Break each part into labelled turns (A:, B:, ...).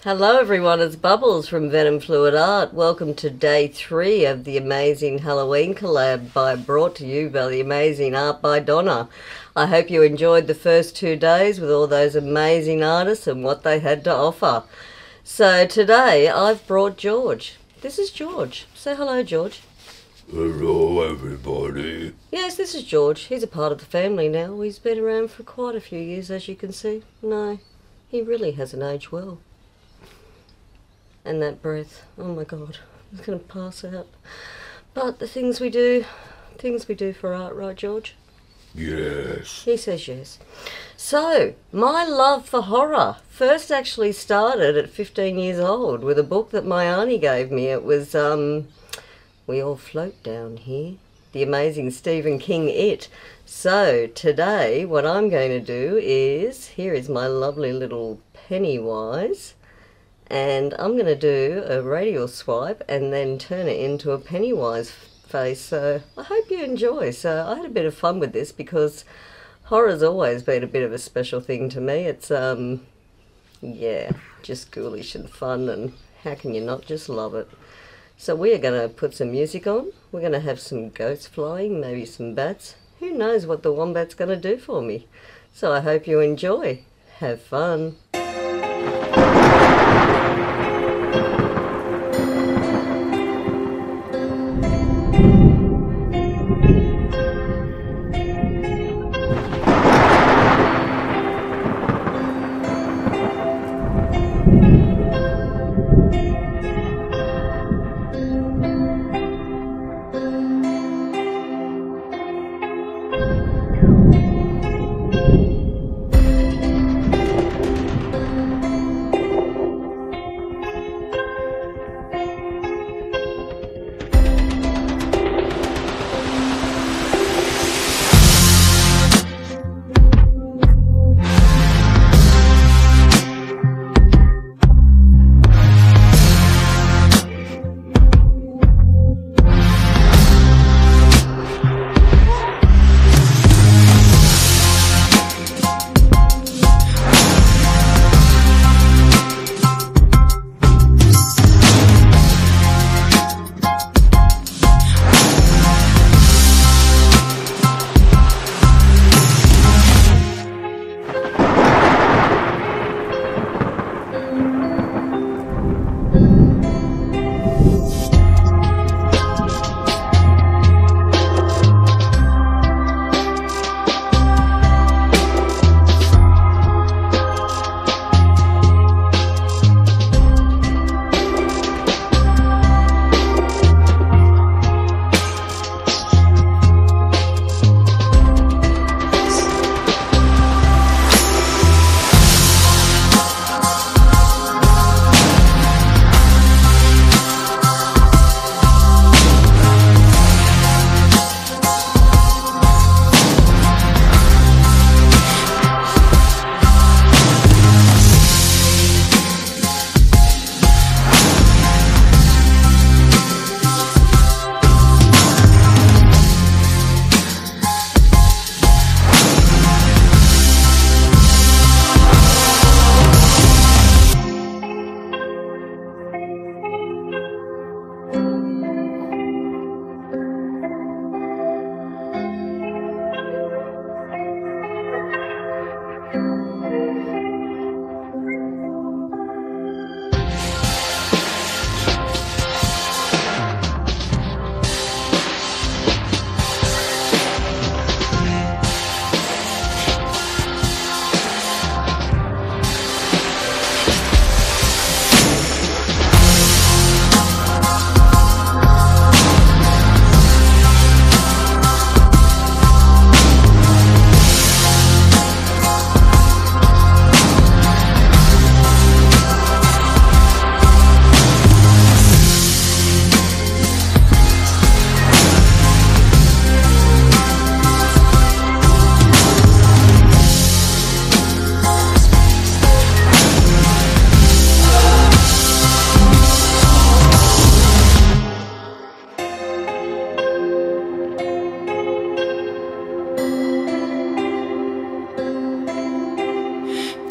A: Hello everyone, it's Bubbles from Venom Fluid Art. Welcome to day 3 of the amazing Halloween collab brought to you by the amazing art by Donna. I hope you enjoyed the first 2 days with all those amazing artists and what they had to offer. So today I've brought George. This is George. Say hello, George.
B: Hello, everybody.
A: Yes, this is George. He's a part of the family now. He's been around for quite a few years, as you can see. No, he really hasn't aged well. And that breath, oh my god, I'm going to pass out. But the things we do for art, right, George?
B: Yes.
A: He says yes. So, my love for horror first actually started at 15 years old with a book that my auntie gave me. It was, We All Float Down Here, the amazing Stephen King It. So, today, what I'm going to do is, here is my lovely little Pennywise. And I'm going to do a radial swipe and then turn it into a Pennywise face. So I hope you enjoy. So I had a bit of fun with this because horror's always been a bit of a special thing to me. It's, yeah, just ghoulish and fun, and how can you not just love it? So we are going to put some music on. We're going to have some ghosts flying, maybe some bats. Who knows what the wombat's going to do for me? So I hope you enjoy. Have fun.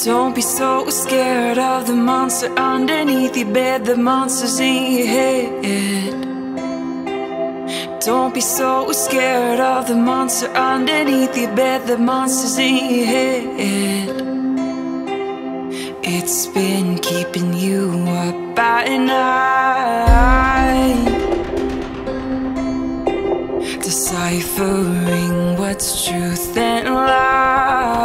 C: Don't be so scared of the monster underneath your bed, the monster's in your head. Don't be so scared of the monster underneath your bed, the monster's in your head. It's been keeping you up at night, deciphering what's truth and lies.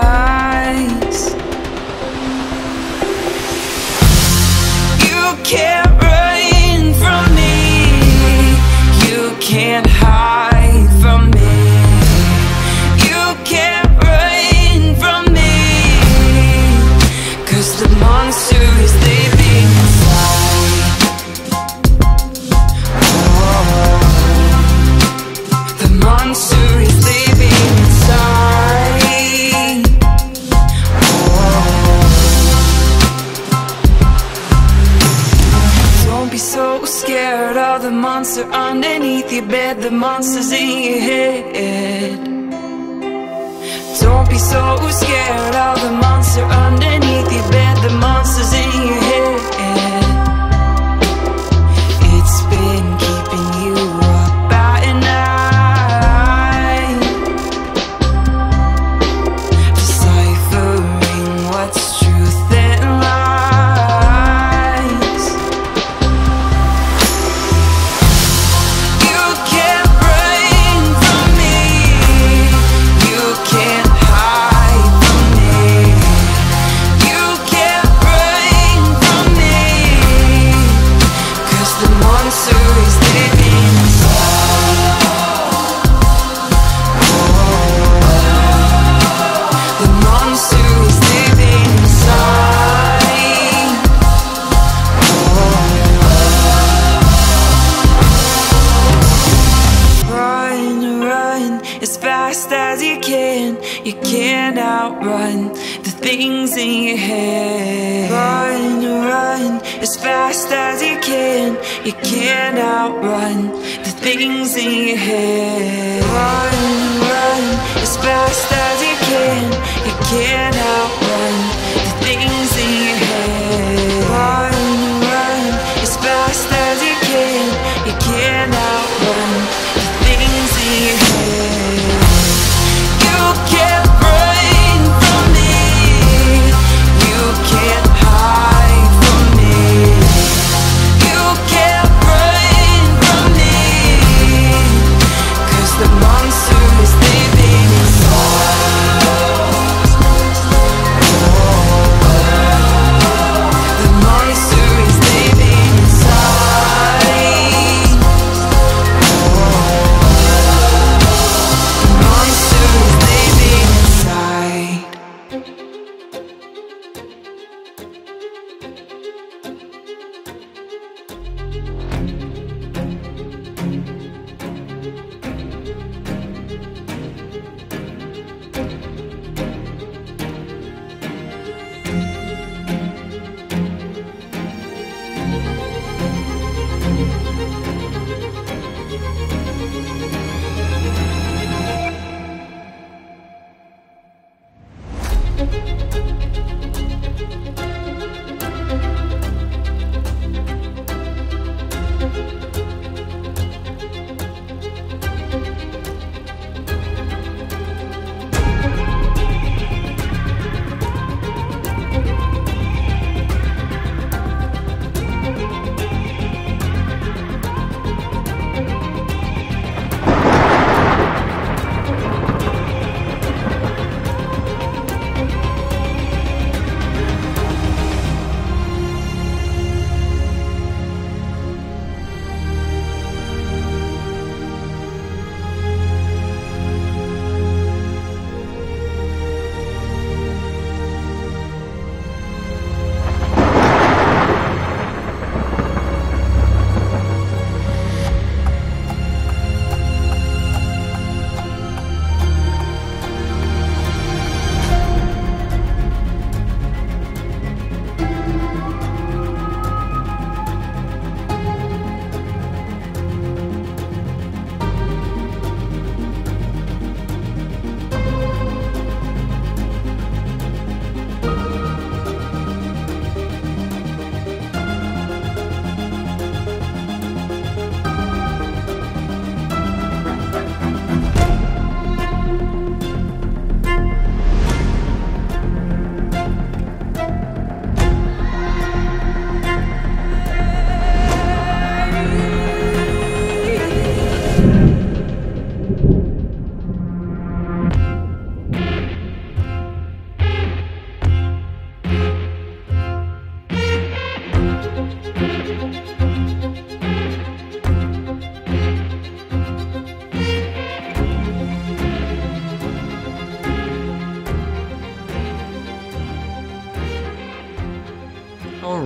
C: You can't run from me, you can't hide from me, you can't run from me, 'cause the monster is living inside. Oh, the monster is living inside. Oh, don't be so scared of the monster underneath your bed, the monster's in your head. Don't be so scared of the monster underneath your bed, the monster's in your head. It's been keeping you up at night, deciphering what's truth and lies. You can't run from me, you can't hide from me, you can't run from me, 'cause the monster is living inside. Oh, the monster is living inside. Run, run as fast as you can. You can't outrun the things in your head. Run, run as fast as you can. You can't outrun the things in your head. Run, run as fast as you can. You can't outrun the things in your head. Run, run as fast as you can. You can't outrun the things in your head. You can't run from me, you can't hide from me, you can't run from me, 'cause the monster is living inside.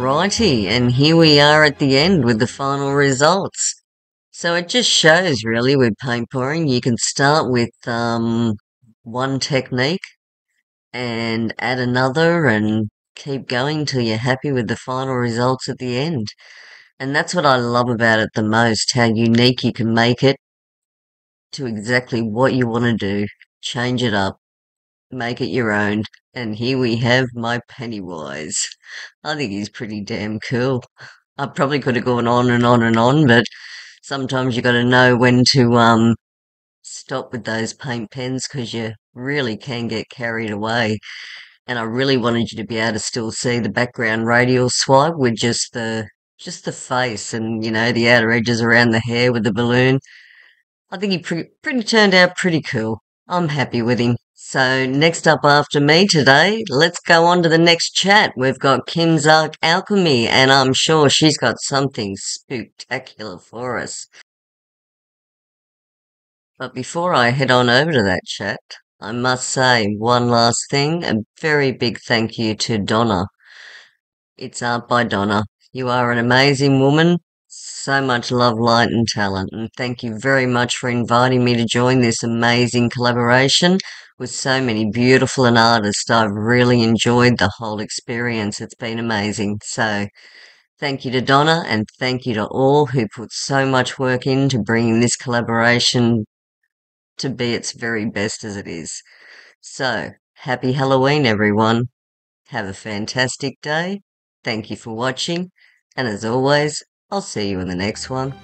A: Alrighty, and here we are at the end with the final results. So it just shows really with paint pouring, you can start with one technique and add another and keep going till you're happy with the final results at the end. And that's what I love about it the most, how unique you can make it to exactly what you want to do. Change it up, make it your own. And here we have my Pennywise. I think he's pretty damn cool. I probably could have gone on and on and on, but sometimes you got to know when to stop with those paint pens because you really can get carried away. And I really wanted you to be able to still see the background radial swipe with just the face and, you know, the outer edges around the hair with the balloon. I think he pretty turned out pretty cool. I'm happy with him. So next up after me today, let's go on to the next chat. We've got Kim's Arc Alchemy, and I'm sure she's got something spectacular for us. But before I head on over to that chat, I must say one last thing, a very big thank you to Donna. It's Art by Donna. You are an amazing woman, so much love, light and talent, and thank you very much for inviting me to join this amazing collaboration with so many beautiful artists. I've really enjoyed the whole experience. It's been amazing. So thank you to Donna, and thank you to all who put so much work into bringing this collaboration to be its very best as it is. So, happy Halloween, everyone. Have a fantastic day. Thank you for watching, and as always, I'll see you in the next one.